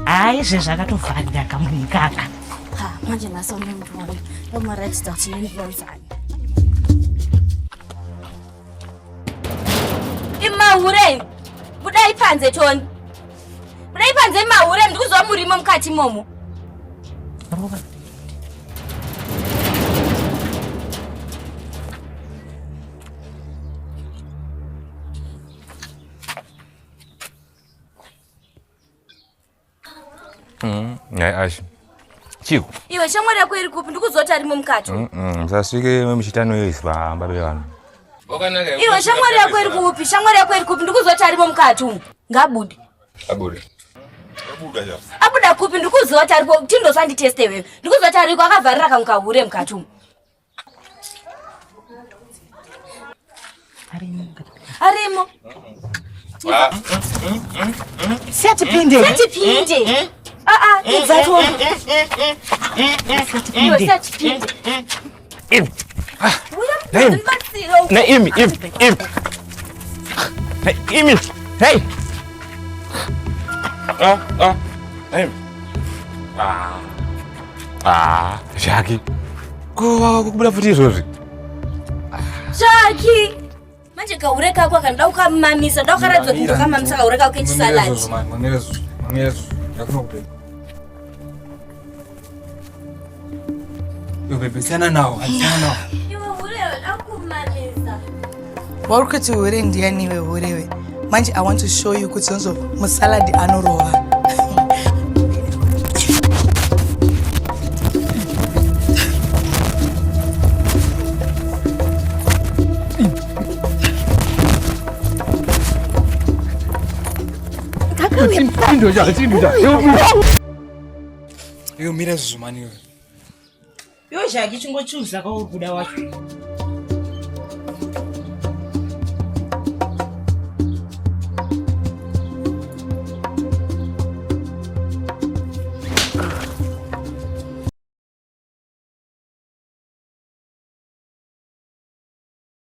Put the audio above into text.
Hayi sezakatofarira kamukaka. Ha, manje nasona mntwana. Noma right start nendlonzana. Imahureni. Budai phanze thoni. Budai phanze imahureni ndikuzwa murimo mkhathi momo. Roba. Ashi. Chiko. Iwe shamwari yako iri kupi ndikuzoti arimo mukati. Msasike mishitano yoiswa mbabe wanu. Iwe shamwari yako iri kupi? Shamwari yako iri kupi ndikuzoti arimo mukati umu. Ngabude. Abude. Abuda kupi ndikuzoti ariko tindo sandi teste wewe. Ndikuzoti ariko akavarira kamukahure mukati umu. Arimo. Siyati pinde. Exactly. You are such pinde. Naim. Hey. Naim. Shaki. Kubula futi izvozvi. Shaki. Manje kaureka kwa kandauka mamisa, daukaradza kundoka mamisa kaureka kwa salad. Mamezo. Yakunokupe. Yo bebe sana nao. Yo urewe akumaliza. Warukuti ure ndiani we urewe. Manje I want to show you kuti nzo musalad anorowa. Chindoja. Yo mira zuzumani wewe. Yo Shaki chingochuza kauri kuda wacho.